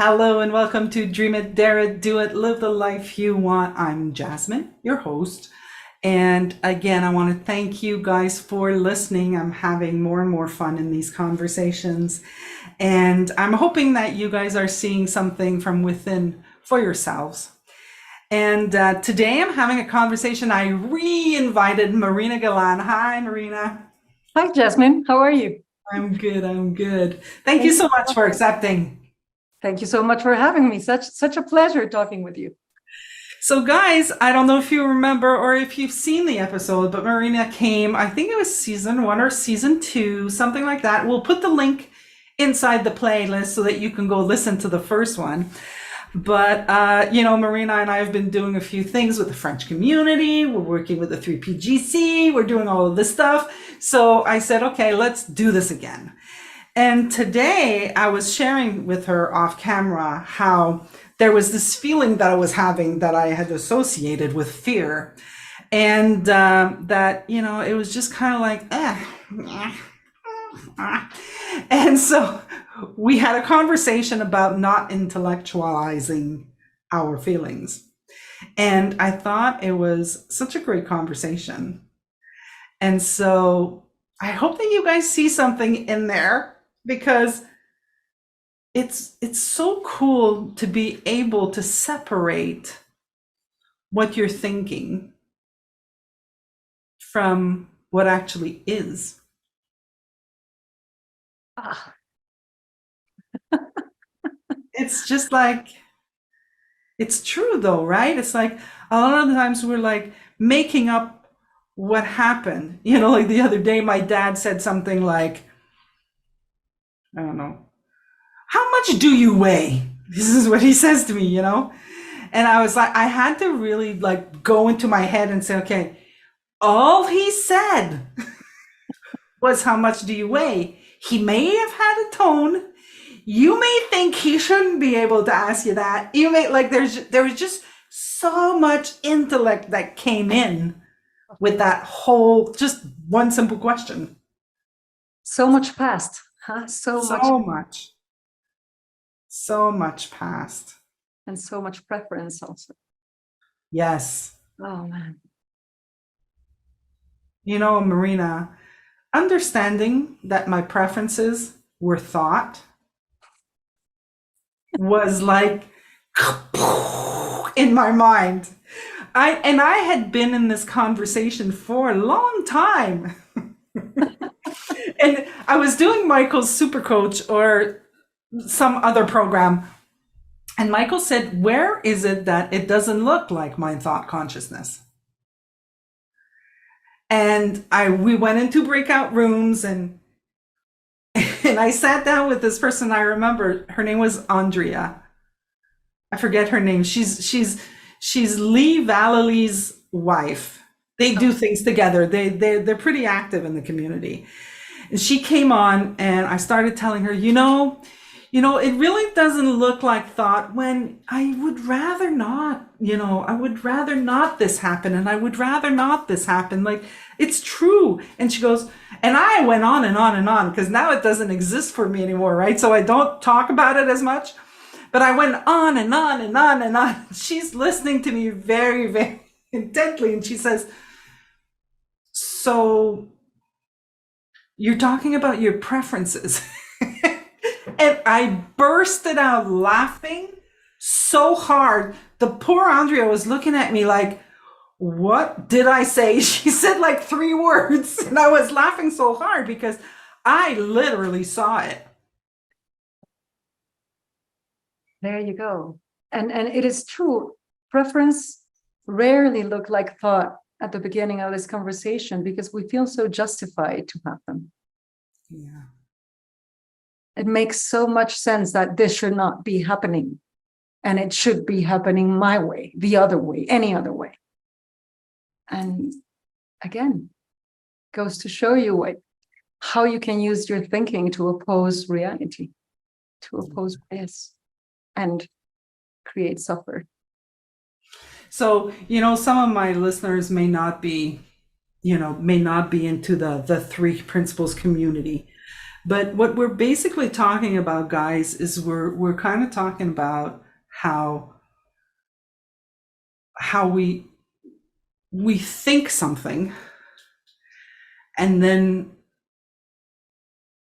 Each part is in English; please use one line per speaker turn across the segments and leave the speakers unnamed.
Hello and welcome to Dream It, Dare It, Do It, Live the Life You Want. I'm Jasmine, your host. And again, I want to thank you guys for listening. I'm having more and more fun in these conversations. And I'm hoping that you guys are seeing something from within for yourselves. And today I'm having a conversation. I re-invited Marina Galán. Hi, Marina.
Hi, Jasmine. How are you?
I'm good. I'm good. Thank you so much for accepting.
Thank you so much for having me. Such a pleasure talking with you.
So guys, I don't know if you remember or if you've seen the episode, but Marina came, I think it was season 1 or season 2, something like that. We'll put the link inside the playlist so that you can go listen to the first one. But, Marina and I have been doing a few things with the French community. We're working with the 3PGC. We're doing all of this stuff. So I said, okay, let's do this again. And today I was sharing with her off camera how there was this feeling that I was having that I had associated with fear. And that, it was just kind of like, And so we had a conversation about not intellectualizing our feelings. And I thought it was such a great conversation. And so I hope that you guys see something in there, because it's so cool to be able to separate what you're thinking from what actually is. It's just like, it's true though, right? It's like a lot of the times we're like making up what happened. Like the other day, my dad said something like, I don't know, how much do you weigh? This is what he says to me, And I was like, I had to really like go into my head and say, okay, all he said was how much do you weigh? He may have had a tone. You may think he shouldn't be able to ask you that. You may there was just so much intellect that came in with that whole, just one simple question.
So much past, huh?
So much past.
And so much preference also.
Yes.
Oh man.
Marina, understanding that my preferences were thought was like in my mind. I had been in this conversation for a long time. And I was doing Michael's Super Coach or some other program. And Michael said, where is it that it doesn't look like my thought consciousness? And we went into breakout rooms and I sat down with this person. I remember her name was Andrea. I forget her name. She's Lee Vallely's wife. They do things together. They're pretty active in the community. And she came on and I started telling her, it really doesn't look like thought when I would rather not, I would rather not this happen. And I would rather not this happen. Like, it's true. And she goes, and I went on and on and on, because now it doesn't exist for me anymore, right? So I don't talk about it as much, but I went on and on and on and on. She's listening to me very, very intently. And she says, so you're talking about your preferences. And I bursted out laughing so hard. The poor Andrea was looking at me like, what did I say? She said like 3 words. And I was laughing so hard because I literally saw it.
There you go. And it is true. Preference rarely look like thought at the beginning of this conversation because we feel so justified to have them.
Yeah.
It makes so much sense that this should not be happening. And it should be happening my way, the other way, any other way. And again, goes to show you how you can use your thinking to oppose reality, to oppose bias, and create suffer.
So, some of my listeners may not be into the 3 principles community. But what we're basically talking about, guys, is we're kind of talking about how we think something, and then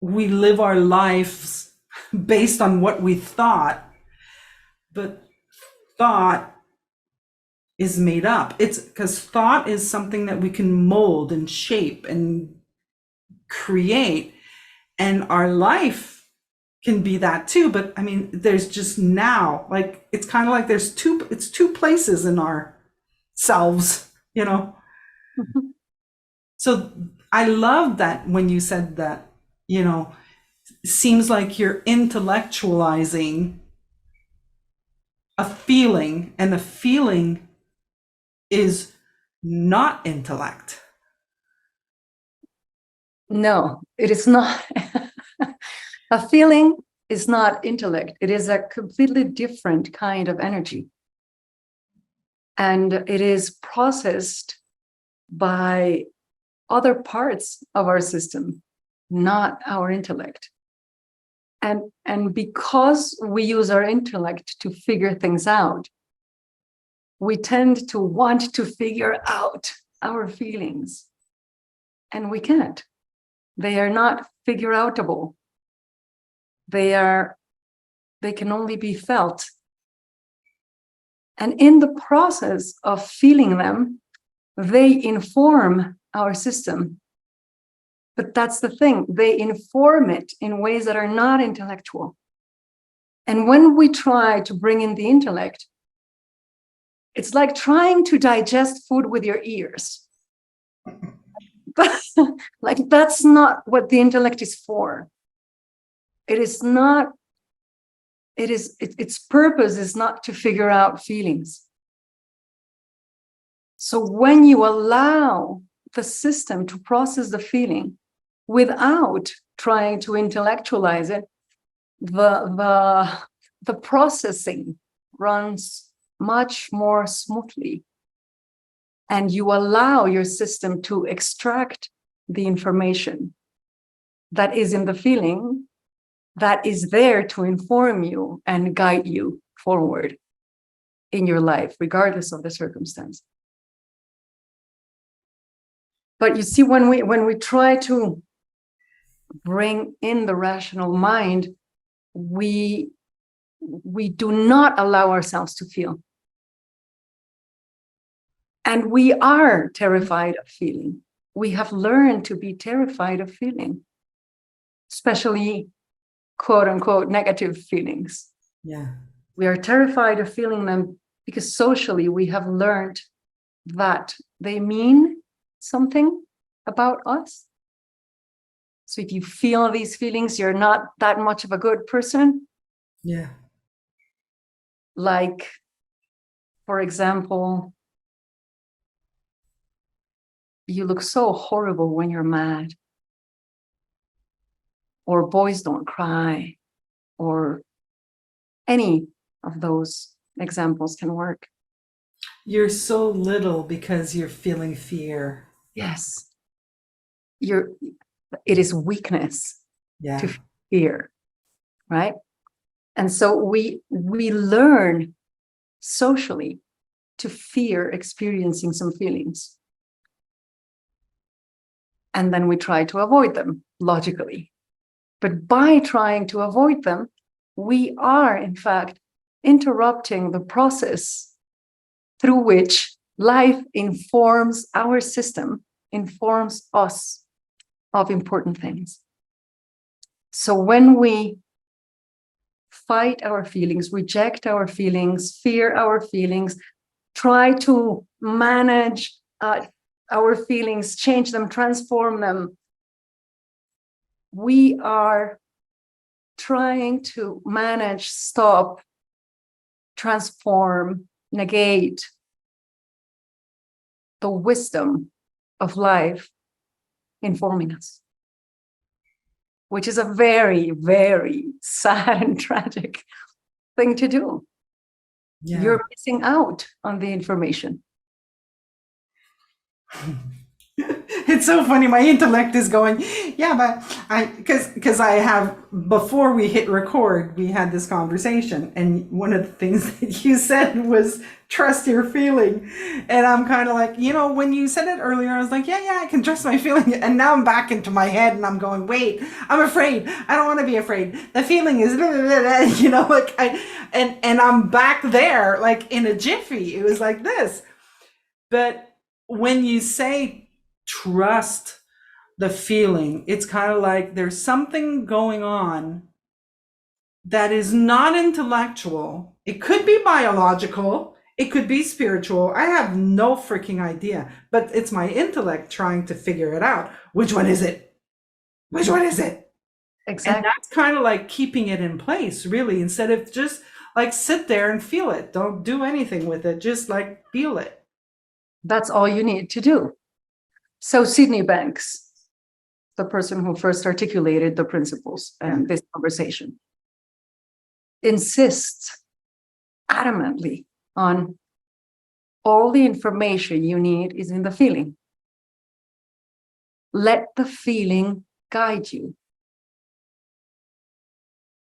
we live our lives based on what we thought, but thought is made up. It's because thought is something that we can mold and shape and create, and our life can be that too. But I mean, there's just now, like, it's kind of like it's two places in our selves, you know. So I love that when you said that, you know, seems like you're intellectualizing a feeling, and a feeling is not intellect.
No, it is not. A feeling is not intellect. It is a completely different kind of energy. And it is processed by other parts of our system, not our intellect. And because we use our intellect to figure things out, we tend to want to figure out our feelings. And we can't. They are not figure outable. They can only be felt. And in the process of feeling them, they inform our system. But that's the thing, they inform it in ways that are not intellectual. And when we try to bring in the intellect, it's like trying to digest food with your ears. Like, that's not what the intellect is for. It is not, its purpose is not to figure out feelings. So when you allow the system to process the feeling without trying to intellectualize it, the processing runs much more smoothly. And you allow your system to extract the information that is in the feeling, that is there to inform you and guide you forward in your life, regardless of the circumstance. But you see, when we try to bring in the rational mind, we do not allow ourselves to feel. And we are terrified of feeling. We have learned to be terrified of feeling, especially quote unquote negative feelings.
Yeah.
We are terrified of feeling them because socially we have learned that they mean something about us. So if you feel these feelings, you're not that much of a good person.
Yeah.
Like, for example, you look so horrible when you're mad. Or boys don't cry. Or any of those examples can work.
You're so little because you're feeling fear.
Yes. It is weakness
Yeah.
to fear, right? And so we learn socially to fear experiencing some feelings. And then we try to avoid them logically. But by trying to avoid them, we are, in fact, interrupting the process through which life informs our system, informs us of important things. So when we fight our feelings, reject our feelings, fear our feelings, try to manage our feelings, change them, transform them, we are trying to manage, stop, transform, negate the wisdom of life informing us, which is a very, very sad and tragic thing to do.
Yeah.
You're missing out on the information.
It's so funny. My intellect is going, yeah, but because I have, before we hit record, we had this conversation. And one of the things that you said was trust your feeling. And I'm kind of like, when you said it earlier, I was like, yeah, I can trust my feeling. And now I'm back into my head and I'm going, wait, I'm afraid. I don't want to be afraid. The feeling is, like and I'm back there, like in a jiffy. It was like this. But when you say trust the feeling, it's kind of like there's something going on that is not intellectual. It could be biological, it could be spiritual. I have no freaking idea, but it's my intellect trying to figure it out. Which one is it? Which one is it?
Exactly.
And that's kind of like keeping it in place, really, instead of just like sit there and feel it. Don't do anything with it. Just like feel it.
That's all you need to do. So Sydney Banks, the person who first articulated the principles and this conversation, insists adamantly on all the information you need is in the feeling. Let the feeling guide you.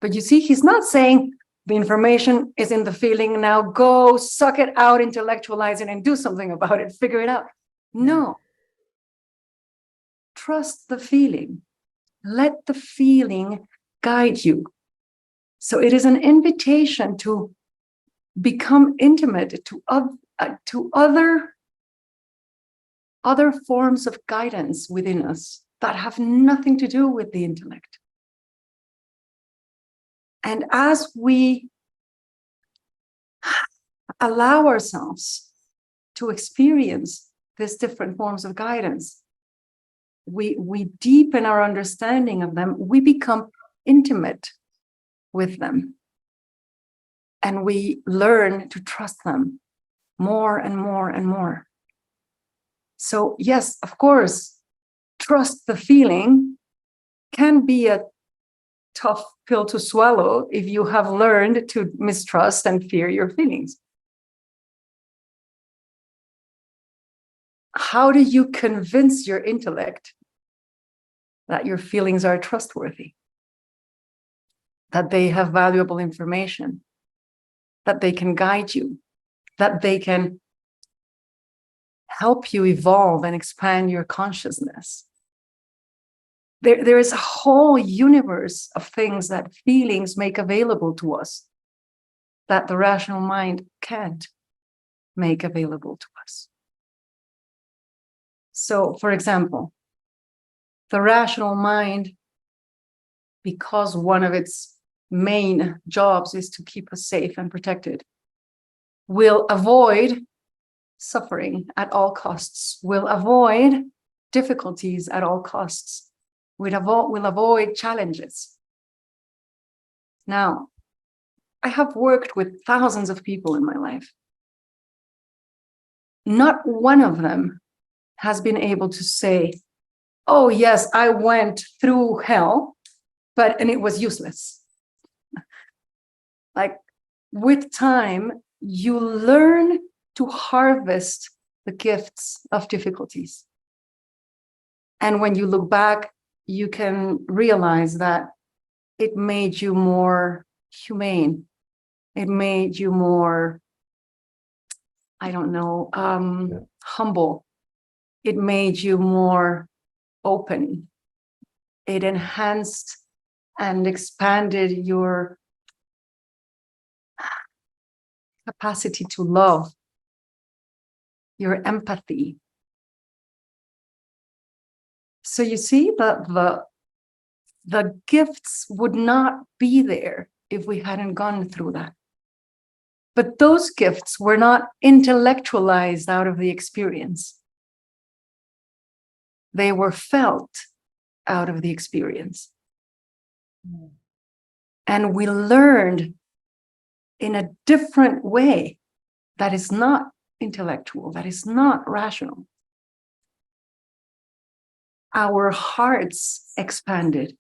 But you see, he's not saying the information is in the feeling, now go suck it out, intellectualize it, and do something about it, figure it out. No. Trust the feeling. Let the feeling guide you. So it is an invitation to become intimate to other forms of guidance within us that have nothing to do with the intellect. And as we allow ourselves to experience these different forms of guidance, we deepen our understanding of them, we become intimate with them, and we learn to trust them more and more and more. So yes, of course, trust the feeling can be a tough pill to swallow if you have learned to mistrust and fear your feelings. How do you convince your intellect that your feelings are trustworthy, that they have valuable information, that they can guide you, that they can help you evolve and expand your consciousness? There is a whole universe of things that feelings make available to us that the rational mind can't make available to us. So, for example, the rational mind, because one of its main jobs is to keep us safe and protected, will avoid suffering at all costs, will avoid difficulties at all costs, will avoid challenges. Now, I have worked with thousands of people in my life. Not one of them has been able to say, oh yes, I went through hell, and it was useless. Like, with time, you learn to harvest the gifts of difficulties. And when you look back, you can realize that it made you more humane. It made you more, humble. It made you more open. It enhanced and expanded your capacity to love, your empathy. So you see that the gifts would not be there if we hadn't gone through that. But those gifts were not intellectualized out of the experience. They were felt out of the experience. And we learned in a different way that is not intellectual, that is not rational. Our hearts expanded,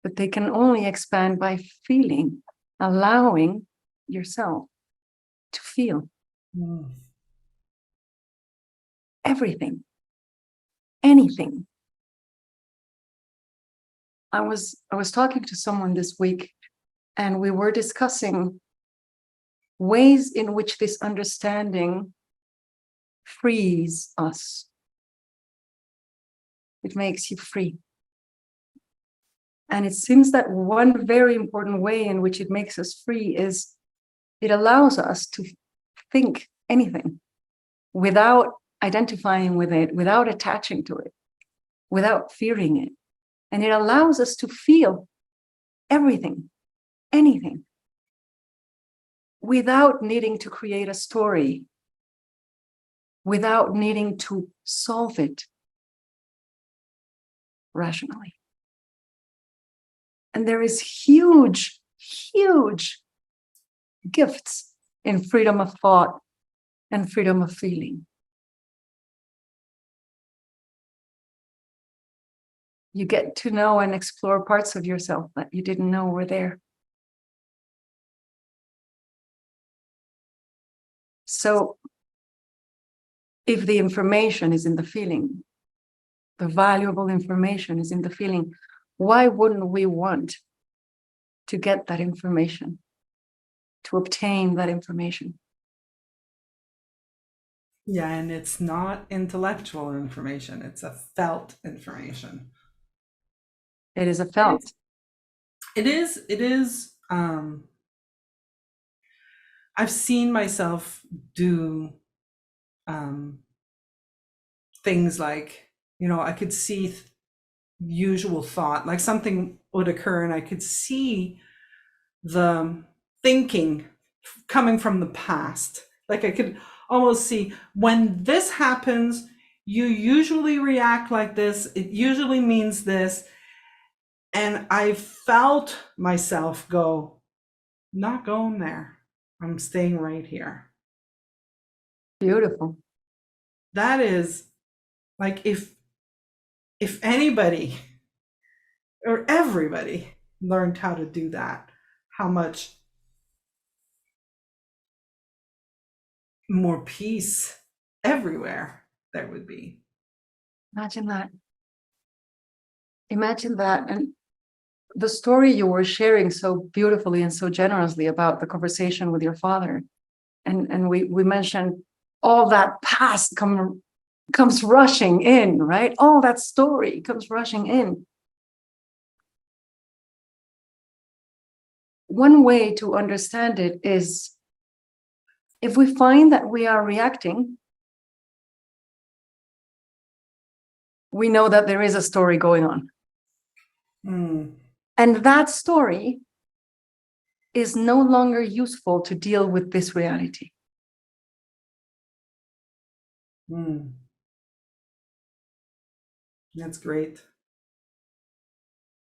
but they can only expand by feeling, allowing yourself to feel. everything, anything. I was talking to someone this week, and we were discussing ways in which this understanding frees us. It makes you free. And it seems that one very important way in which it makes us free is it allows us to think anything without identifying with it, without attaching to it, without fearing it. And it allows us to feel everything, anything, without needing to create a story, without needing to solve it rationally. And there is huge, huge gifts in freedom of thought and freedom of feeling. You get to know and explore parts of yourself that you didn't know were there. So if the information is in the feeling, the valuable information is in the feeling, why wouldn't we want to get that information, to obtain that information?
Yeah, and it's not intellectual information, it's a felt information.
It is a felt.
It is I've seen myself do things like, I could see usual thought, like something would occur and I could see the thinking coming from the past. Like I could almost see, when this happens, you usually react like this, it usually means this. And I felt myself go, not going there. I'm staying right here.
Beautiful.
That is like, if anybody or everybody learned how to do that, how much more peace everywhere there would be.
Imagine that. Imagine that. And the story you were sharing so beautifully and so generously about the conversation with your father, and we mentioned all that past comes rushing in, right? All that story comes rushing in. One way to understand it is, if we find that we are reacting, we know that there is a story going on. And that story is no longer useful to deal with this reality.
That's great.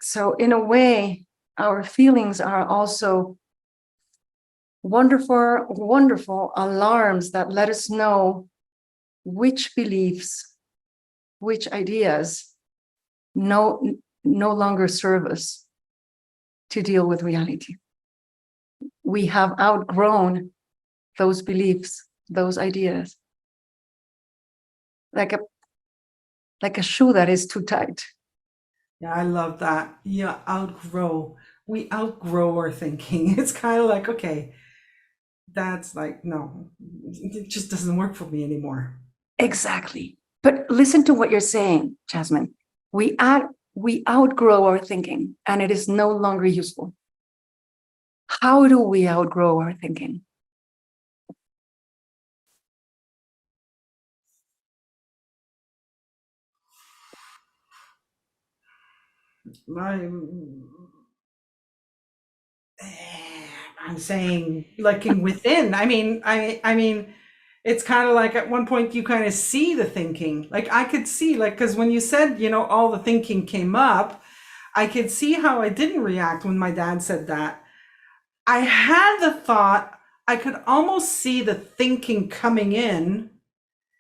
So in a way, our feelings are also wonderful, wonderful alarms that let us know which beliefs, which ideas no longer serve us to deal with reality. We have outgrown those beliefs, those ideas, like a shoe that is too tight.
Yeah, I love that. Yeah, we outgrow our thinking. It's kind of like, okay, that's like, no, it just doesn't work for me anymore.
Exactly. But listen to what you're saying, Jasmine. We outgrow our thinking and it is no longer useful. How do we outgrow our thinking?
I'm saying looking within. I mean, it's kind of like at one point you kind of see the thinking. Like I could see, like, because when you said, all the thinking came up, I could see how I didn't react when my dad said that. I had the thought, I could almost see the thinking coming in.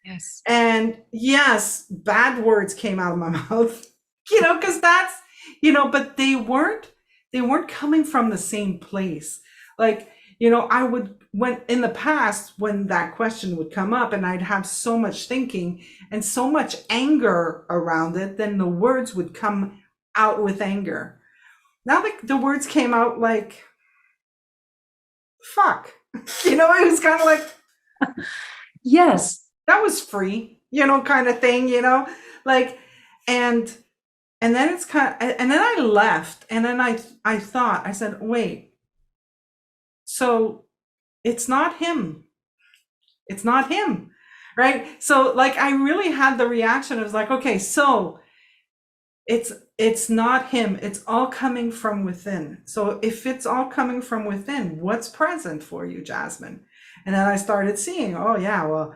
Yes.
And yes, bad words came out of my mouth, because that's, but they weren't coming from the same place. Like, I would, when in the past, when that question would come up and I'd have so much thinking and so much anger around it, then the words would come out with anger. Now the words came out like, fuck. It was kind of like,
Yes.
that was free, kind of thing, like, and then it's kind of, and then I left, and then I thought, I said, wait, so it's not him. It's not him, right? So like, I really had the reaction. I was like, okay, so it's not him. It's all coming from within. So if it's all coming from within, what's present for you, Jasmine? And then I started seeing, oh yeah, well,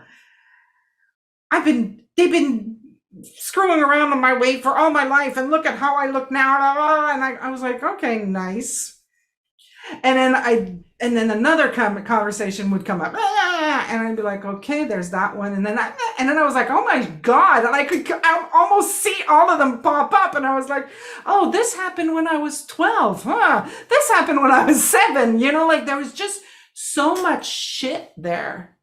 they've been screwing around on my weight for all my life, and look at how I look now. And I was like, okay, nice. And then another conversation would come up, and I'd be like, okay, there's that one. And then I was like, oh my God. And I could almost see all of them pop up. And I was like, oh, this happened when I was 12. This happened when I was 7. Like there was just so much shit there.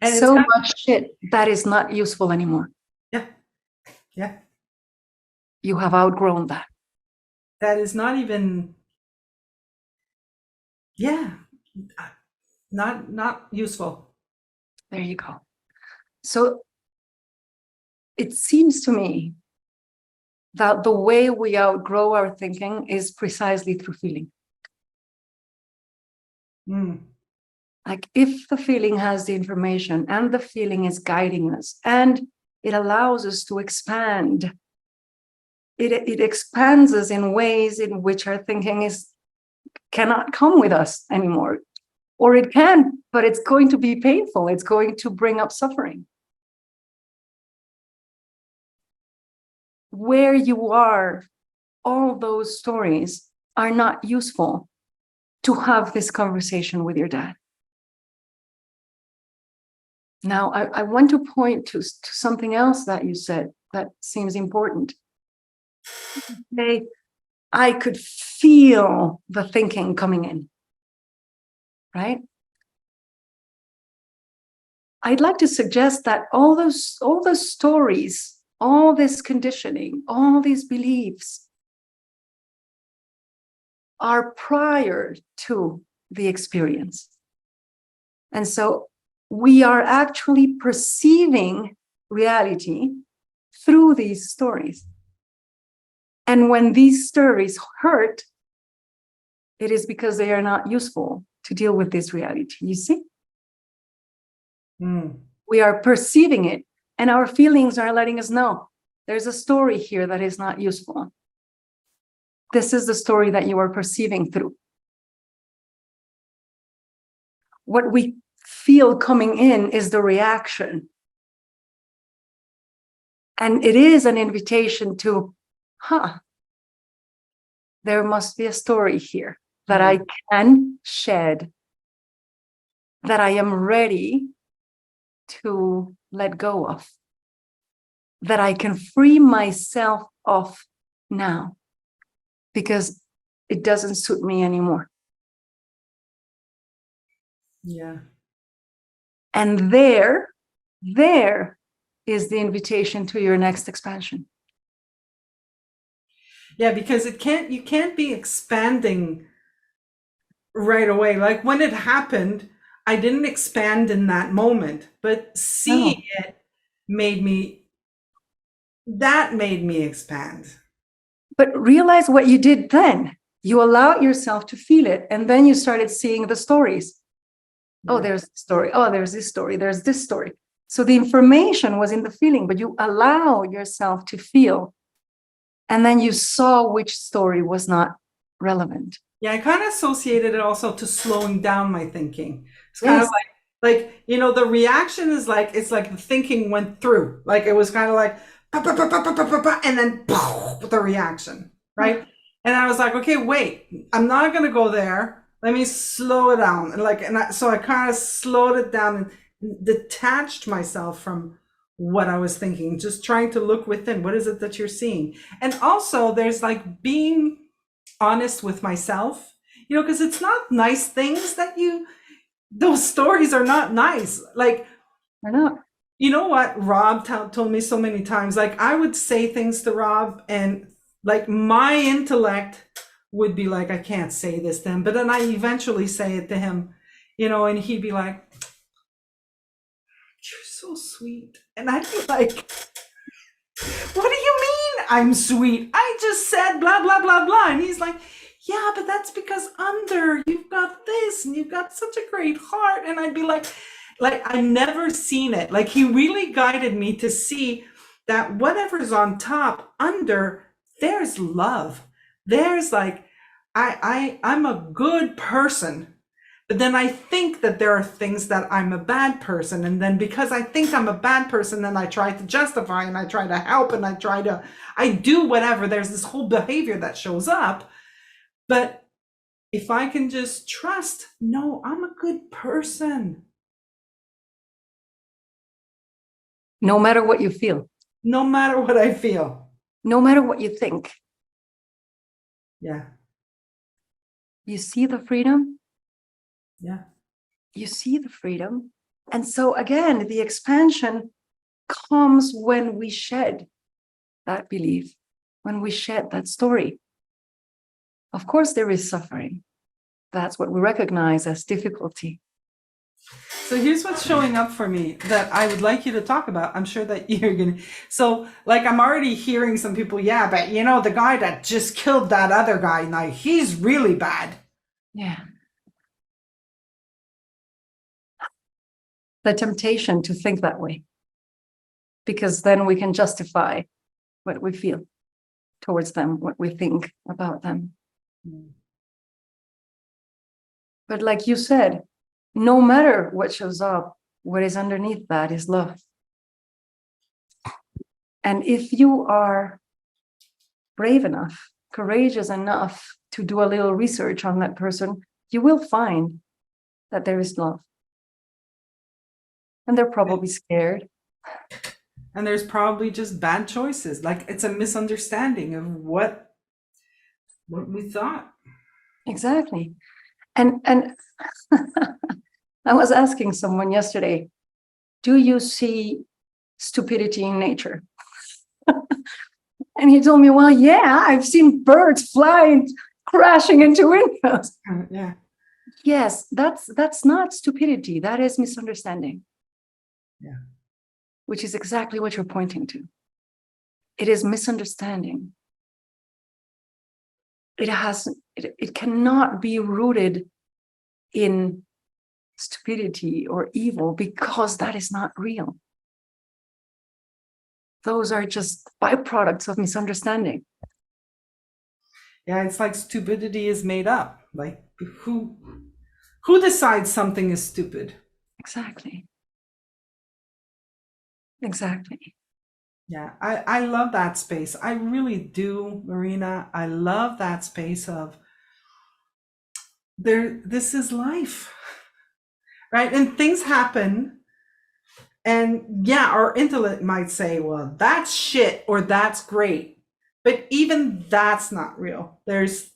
And so much shit that is not useful anymore.
Yeah. Yeah.
You have outgrown that.
That is not even, not useful.
There you go. So it seems to me that the way we outgrow our thinking is precisely through feeling. Like if the feeling has the information and the feeling is guiding us and it allows us to expand, it expands us in ways in which our thinking cannot come with us anymore. Or it can, but it's going to be painful. It's going to bring up suffering. Where you are, all those stories are not useful to have this conversation with your dad. Now, I want to point to something else that you said that seems important. I could feel the thinking coming in, right? I'd like to suggest that all those stories, all this conditioning, all these beliefs are prior to the experience. And so we are actually perceiving reality through these stories. And when these stories hurt, it is because they are not useful to deal with this reality. You see? We are perceiving it, and our feelings are letting us know there's a story here that is not useful. This is the story that you are perceiving through. What we feel coming in is the reaction. And it is an invitation to, there must be a story here that I can shed, that I am ready to let go of, that I can free myself of now, because it doesn't suit me anymore.
Yeah.
And there is the invitation to your next expansion.
Yeah, because you can't be expanding right away. Like when it happened, I didn't expand in that moment, but seeing it made me expand.
But realize what you did then. You allowed yourself to feel it, and then you started seeing the stories. Oh, there's this story. Oh, there's this story. There's this story. So the information was in the feeling, but you allow yourself to feel. And then you saw which story was not relevant.
Yeah, I kind of associated it also to slowing down my thinking. It's kind of like, the reaction is like, it's like the thinking went through. Like it was kind of like, and then the reaction, right? And I was like, okay, wait, I'm not going to go there. Let me slow it down. So I kind of slowed it down and detached myself from what I was thinking, just trying to look within. What is it that you're seeing? And also there's like being honest with myself. you know, because it's not nice things that those stories are not nice. Like,
I know.
you know what Rob told me so many times? Like, I would say things to Rob, and like my intellect would be like, I can't say this to him. But then I eventually say it to him, you know, and he'd be like, you're so sweet. And I'd be like, what do you mean I'm sweet? I just said blah, blah, blah, blah. And he's like, yeah, but that's because under you've got this and you've got such a great heart. And I'd be like I never seen it. Like, he really guided me to see that whatever's on top, under, there's love. There's like, I'm a good person. But then I think that there are things that I'm a bad person. And then because I think I'm a bad person, then I try to justify and I try to help and I do whatever. There's this whole behavior that shows up. But if I can just trust, no, I'm a good person.
No matter what you feel.
No matter what I feel.
No matter what you think.
Yeah.
You see the freedom?
Yeah.
You see the freedom. And so again, the expansion comes when we shed that belief, when we shed that story. Of course, there is suffering. That's what we recognize as difficulty.
So here's what's showing up for me that I would like you to talk about. I'm sure that you're going to. So, like, I'm already hearing some people, yeah, but you know, the guy that just killed that other guy, now he's really bad.
Yeah. The temptation to think that way, because then we can justify what we feel towards them, what we think about them. But like you said, no matter what shows up, what is underneath that is love. And if you are brave enough, courageous enough to do a little research on that person, you will find that there is love. And they're probably scared.
And there's probably just bad choices. Like, it's a misunderstanding of what we thought.
Exactly. And I was asking someone yesterday, do you see stupidity in nature? And he told me, well, yeah, I've seen birds flying, crashing into windows.
Yeah.
Yes, that's not stupidity. That is misunderstanding.
Yeah.
Which is exactly what you're pointing to. It is misunderstanding. It cannot be rooted in stupidity or evil, because that is not real. Those are just byproducts of misunderstanding.
Yeah, it's like stupidity is made up. Like, who decides something is stupid?
Exactly. Exactly.
Yeah, I love that space. I really do, Marina. I love that space of this is life, right? And things happen. And yeah, our intellect might say, well, that's shit or that's great. But even that's not real. There's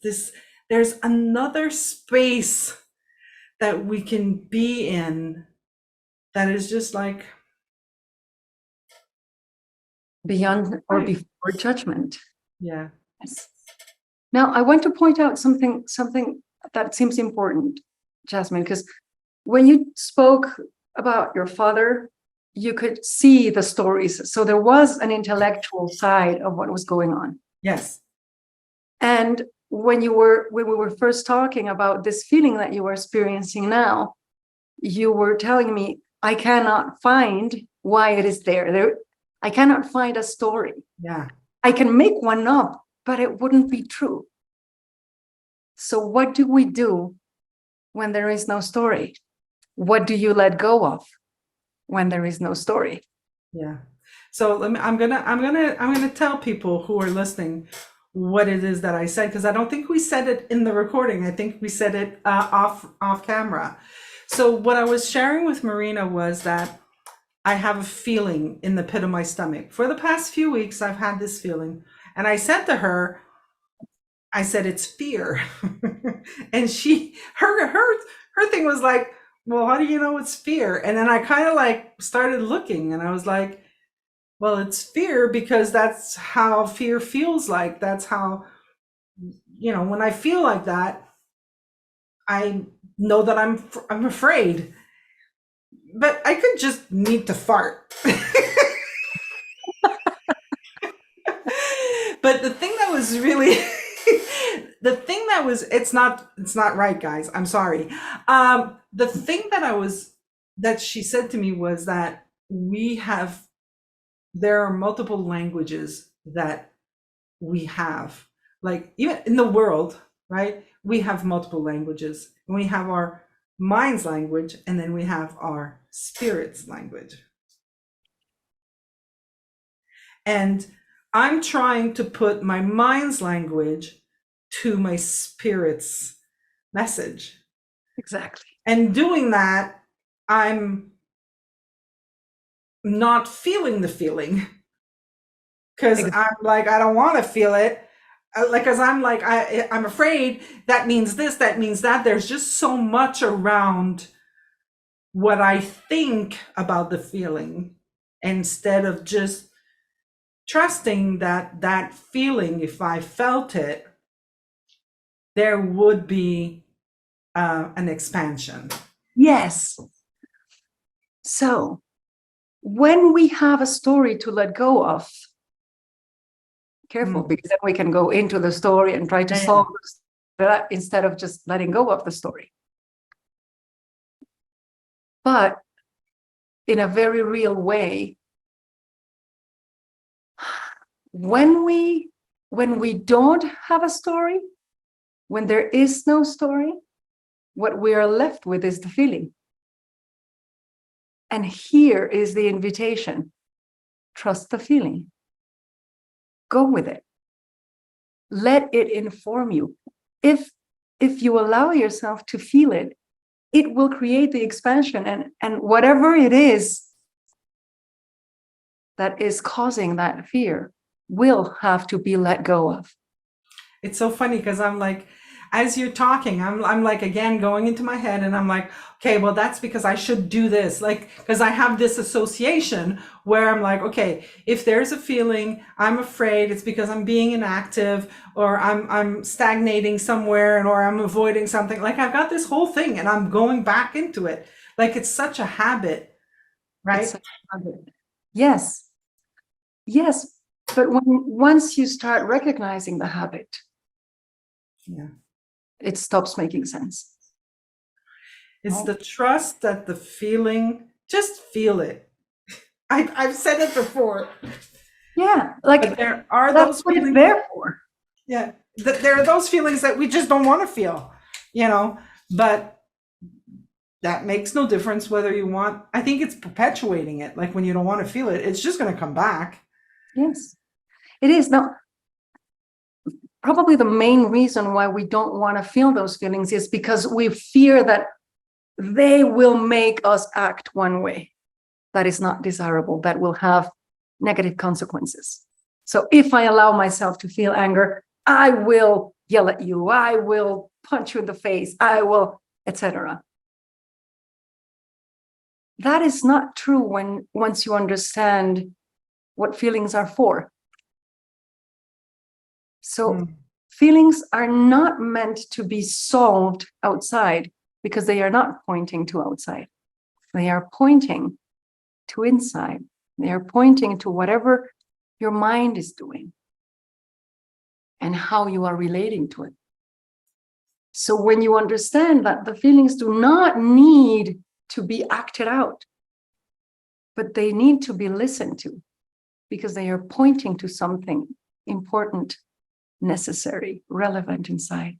another space that we can be in that is just like
Beyond or before judgment.
Yeah.
Yes. Now, I want to point out something that seems important, Jasmine, because when you spoke about your father, you could see the stories. So there was an intellectual side of what was going on.
Yes.
And when we were first talking about this feeling that you are experiencing now, you were telling me, I cannot find why it is there. I cannot find a story.
Yeah.
I can make one up, but it wouldn't be true. So what do we do when there is no story? What do you let go of when there is no story?
Yeah. So I'm gonna tell people who are listening what it is that I said, because I don't think we said it in the recording. I think we said it off camera. So what I was sharing with Marina was that I have a feeling in the pit of my stomach. For the past few weeks, I've had this feeling. And I said to her, I said, it's fear. And her thing was like, well, how do you know it's fear? And then I kind of like started looking and I was like, well, it's fear because that's how fear feels like. That's how, when I feel like that, I know that I'm afraid. But I could just need to fart. But the thing that was really it's not right, guys. I'm sorry. The thing that she said to me was that there are multiple languages that we have. Like even in the world, right? We have multiple languages. We have our mind's language and then we have our spirit's language. And I'm trying to put my mind's language to my spirit's message.
Exactly.
And doing that, I'm not feeling the feeling because I'm like, I don't want to feel it. Like, because I'm like, I'm afraid that means this, that means that. There's just so much around what I think about the feeling instead of just trusting that feeling, if I felt it, there would be an expansion.
Yes. So when we have a story to let go of, careful, because then we can go into the story and try to solve that instead of just letting go of the story. But in a very real way, when we don't have a story, when there is no story, what we are left with is the feeling. And here is the invitation. Trust the feeling. Go with it. Let it inform you. If you allow yourself to feel it, it will create the expansion, and whatever it is that is causing that fear will have to be let go of.
It's so funny because I'm like, as you're talking, I'm like, again, going into my head and I'm like, okay, well, that's because I should do this. Like, because I have this association where I'm like, okay, if there's a feeling, I'm afraid it's because I'm being inactive or I'm stagnating somewhere or I'm avoiding something. Like I've got this whole thing and I'm going back into it. Like it's such a habit, right?
It's such a habit. Yes. Yes. But once you start recognizing the habit, it stops making sense.
It's the trust that the feeling, just feel it. I've said it before.
Yeah, like
but there are
that's
those
what
feelings.
it's there for.
Yeah, there are those feelings that we just don't want to feel, but that makes no difference whether you want. I think it's perpetuating it. Like when you don't want to feel it, it's just going to come back.
Yes, it is. Now, probably the main reason why we don't want to feel those feelings is because we fear that they will make us act one way that is not desirable, that will have negative consequences. So if I allow myself to feel anger, I will yell at you, I will punch you in the face, I will, etc. That is not true once you understand what feelings are for. So feelings are not meant to be solved outside because they are not pointing to outside. They are pointing to inside. They are pointing to whatever your mind is doing and how you are relating to it. So when you understand that the feelings do not need to be acted out, but they need to be listened to because they are pointing to something important, necessary, relevant inside,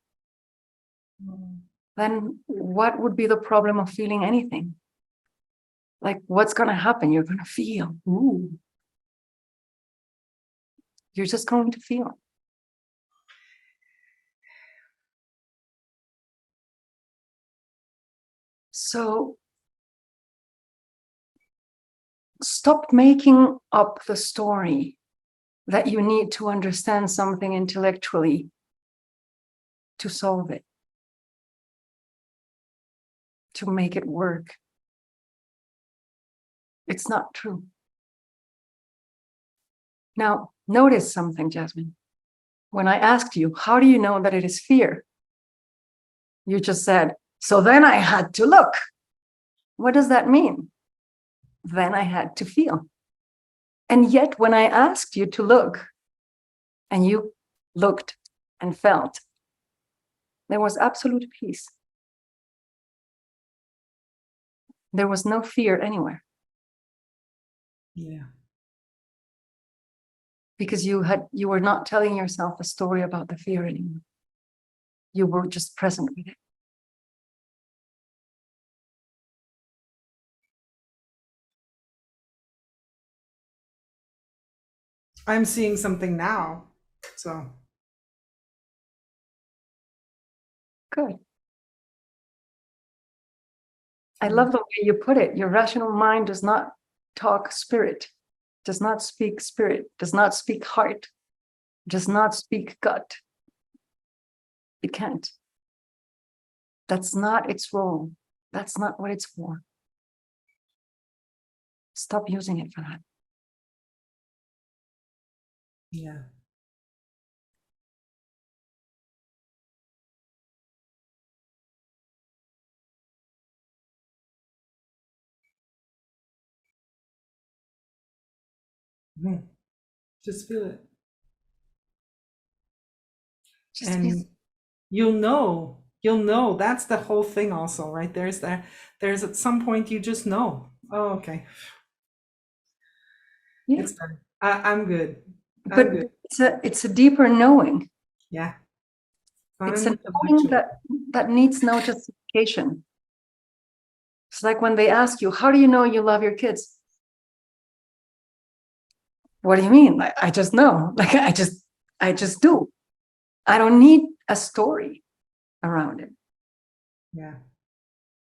then what would be the problem of feeling anything? Like, what's going to happen? You're going to feel. Ooh. You're just going to feel. So stop making up the story that you need to understand something intellectually to solve it, to make it work. It's not true. Now, notice something, Jasmine. When I asked you, how do you know that it is fear? You just said, so then I had to look. What does that mean? Then I had to feel. And yet, when I asked you to look, and you looked and felt, there was absolute peace. There was no fear anywhere.
Yeah.
Because you were not telling yourself a story about the fear anymore. You were just present with it.
I'm seeing something now. So
Good. I love the way you put it. Your rational mind does not talk spirit, does not speak spirit, does not speak heart, does not speak gut. It can't. That's not its role. That's not what it's for. Stop using it for that.
yeah. Mhm. Just feel it.
Just feel.
And you'll know that's the whole thing also, right? There's at some point you just know, oh, okay,
Yeah.
it's done. I'm good. I'm
But
good.
it's a deeper knowing.
Yeah. Not
It's
an
a knowing
intellectual.
that needs no justification. It's like when they ask you, how do you know you love your kids? What do you mean? Like, I just know. Like I just do. I don't need a story around it.
Yeah.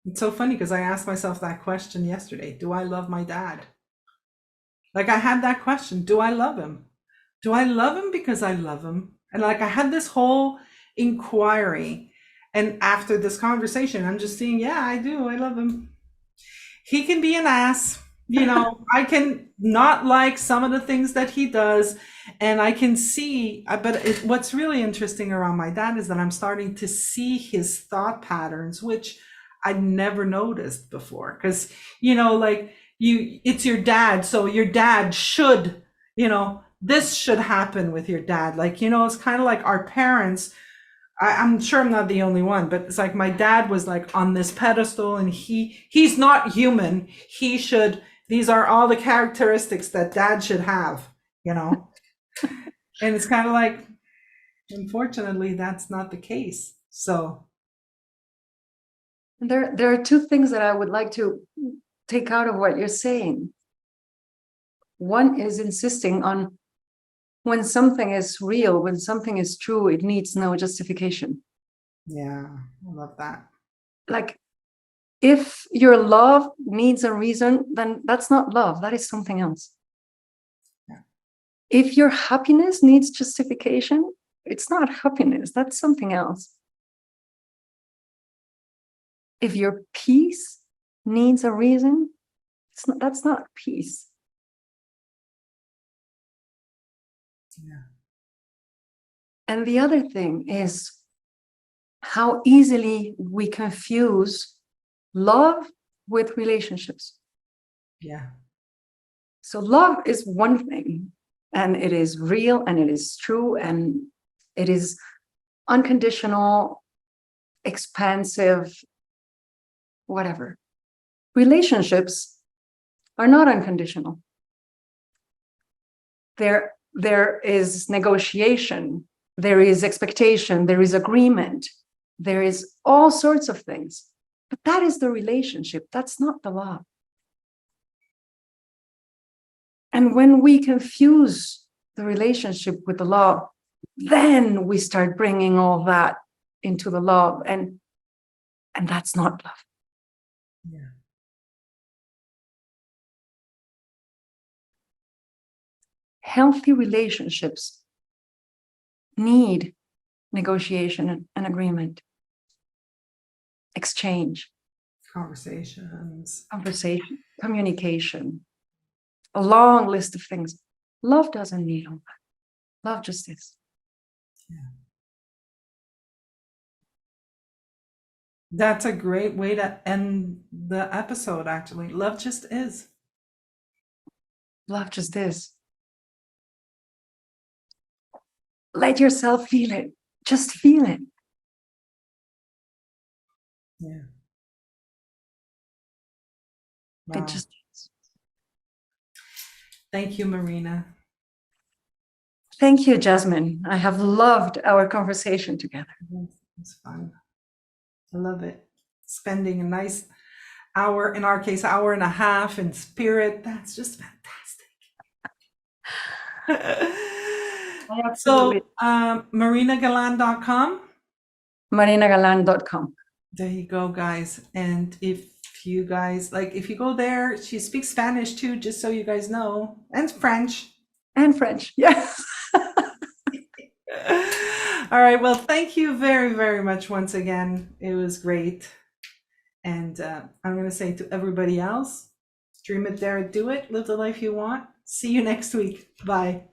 It's so funny because I asked myself that question yesterday. Do I love my dad? Like I had that question. Do I love him? Do I love him because I love him? And like I had this whole inquiry. And after this conversation, I'm just seeing, yeah, I do. I love him. He can be an ass. I can not like some of the things that he does. And I can see, but what's really interesting around my dad is that I'm starting to see his thought patterns, which I'd never noticed before. Because, like it's your dad. So your dad should, this should happen with your dad. Like, it's kind of like our parents. I'm sure I'm not the only one, but it's like my dad was like on this pedestal and he's not human. These are all the characteristics that dad should have, you know? And it's kind of like, unfortunately, that's not the case. So,
There are two things that I would like to take out of what you're saying. One is insisting on when something is real, when something is true, it needs no justification.
yeah, I love that.
Like if your love needs a reason, then that's not love, that is something else.
Yeah.
If your happiness needs justification, it's not happiness, that's something else. If your peace needs a reason, that's not peace.
Yeah.
And the other thing is how easily we confuse love with relationships.
Yeah.
So love is one thing, and it is real, and it is true, and it is unconditional, expansive, whatever. Relationships are not unconditional. There is negotiation, there is expectation, there is agreement, there is all sorts of things. But that is the relationship, that's not the love. And when we confuse the relationship with the love, then we start bringing all that into the love, and that's not love.
Yeah.
Healthy relationships need negotiation and agreement, exchange,
Conversations.
conversation, communication, a long list of things. Love doesn't need all that. Love just is.
That's a great way to end the episode, actually. Love just is.
Love just is. Let yourself feel it. Just feel it.
Yeah.
It
Wow.
just is.
Thank you, Marina.
Thank you, Jasmine. I have loved our conversation together.
It's fun. I love it. Spending a nice hour, in our case, hour and a half in spirit. That's just fantastic. So, marinagalan.com.
MarinaGalan.com.
There you go, guys. And if you guys like, if you go there, she speaks Spanish too, just so you guys know, and French.
And French. Yes.
All right. Well, thank you very, very much once again. It was great. And I'm going to say to everybody else, dream it, dare it, do it, live the life you want. See you next week. Bye.